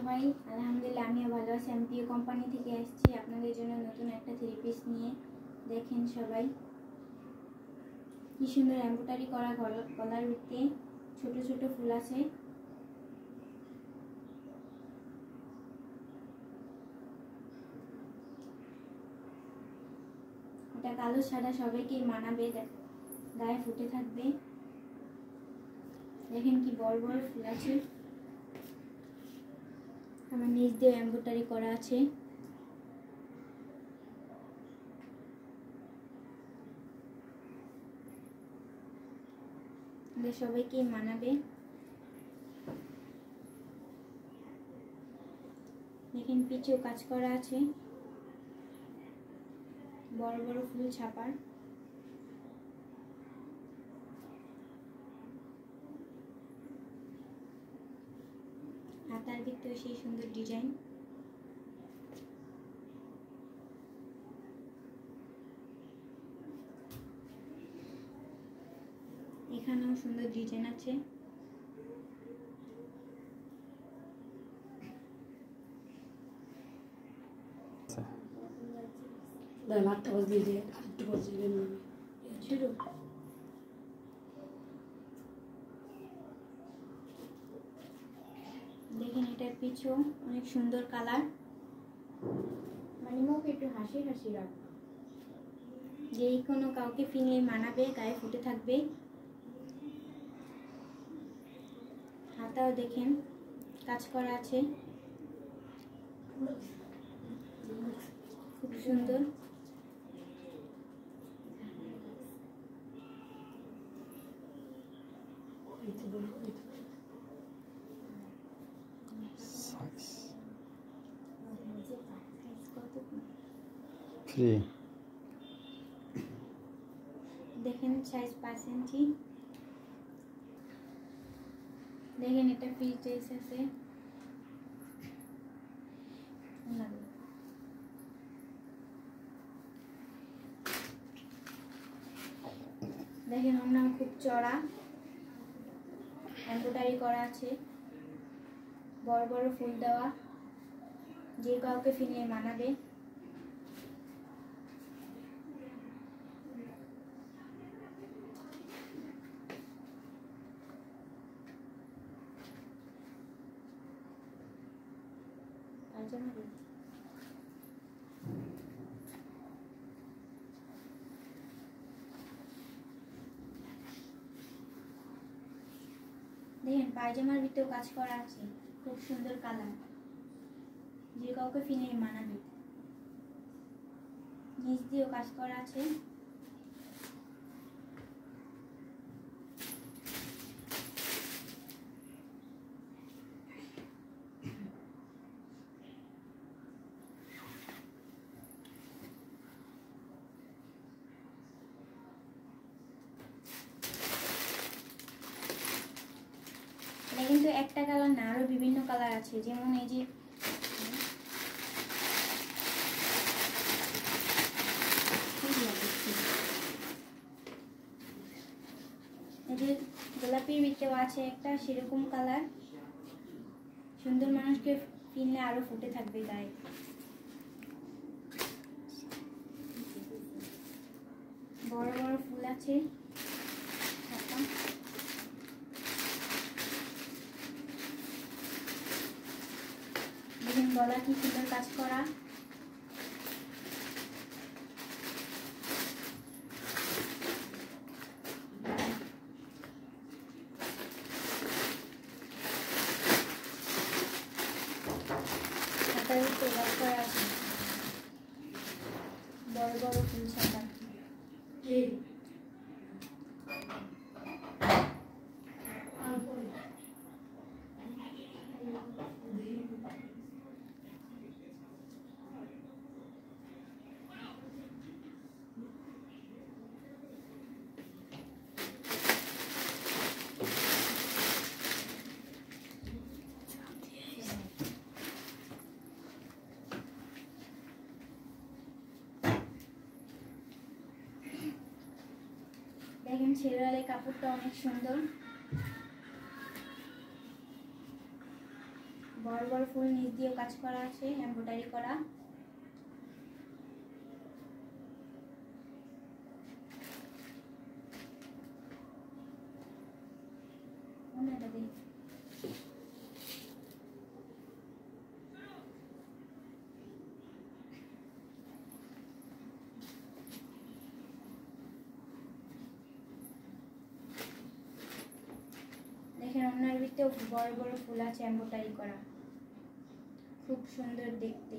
সবাই? আলহামদুলিল্লাহ আমিও ভালো আছি। আমি পিও কোম্পানি থেকে এসেছি আপনাদের জন্য নতুন একটা থ্রি পিস নিয়ে। দেখেন সবাই কি সুন্দর এমব্রয়ডারি করা গলার ভিতরে ছোট ছোট ফুল আছে। এটা কালো সাদা সবাইকেই মানাবে, গায়ে ফুটে থাকবে। দেখেন কি বড় বড় ফুল আছে, আমার নিচ দিয়ে এমব্রয়ডারি করা আছে। সবাইকে মানাবে। দেখেন পিছেও কাজ করা আছে, বড় বড় ফুল ছাপার। হাতার ভিতরেও সেই সুন্দর ডিজাইন। এখানেও সুন্দর ডিজাইন আছে। দেখেন এটার পিছু অনেক সুন্দর কালার, মানে মুখ একটু হাসি হাসি রাখবে, যেই কোনো কাউকে ফিনিয়ে মানাবে, গায়ে ফুটে থাকবে। হাতাও দেখেন কাজ করা আছে, খুব সুন্দর। দেখেন সাইজ 5 ইঞ্চি। দেখেন এটা ফ্রি সাইজ আছে। দেখেন ওর নাম খুব চড়া, এমব্রয়ডারি করা আছে, বড় বড় ফুল দেওয়া, যে কাউকে ফিনিয়ে মানাবে। দেখেন পায়জামার ভিতরেও কাজ করা আছে, খুব সুন্দর কালার, যে কাউকে ফিনিয়ে মানাবে। নিচ দিয়েও কাজ করা আছে। এটা কিন্তু একটা কালার না, আরো বিভিন্ন কালার আছে, যেমন এই যে গোলাপির ভিতরেও আছে একটা সেরকম কালার। সুন্দর মানুষকে কিনলে আরো ফুটে থাকবে গায়ে। বড় বড় ফুল আছে। দেখেন গলা কি সুন্দর কাজ করা। বড় বড় ফুল ছাপা। দেখেন শেরওয়ালি কাপড়টা অনেক সুন্দর, বড় বড় ফুল নিচ দিয়েও কাজ করা আছে, এমব্রয়ডারি করা। দেখেন ওনার ভিতরেও বড় বড় ফুল আছে এমব্রয়ডারি করা, খুব সুন্দর দেখতে।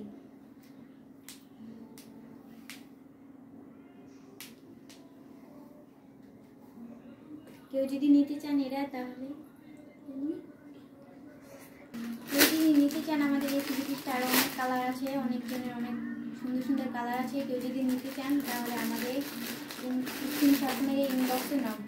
কেউ যদি নিতে চান এরা, তাহলে কেউ যদি নিতে চান আমাদের এই থ্রি পিসটা আরও অনেক কালার আছে, অনেকজনের অনেক সুন্দর সুন্দর কালার আছে। কেউ যদি নিতে চান তাহলে আমাদের স্ক্রিনশট মেরে ইনবক্সে নক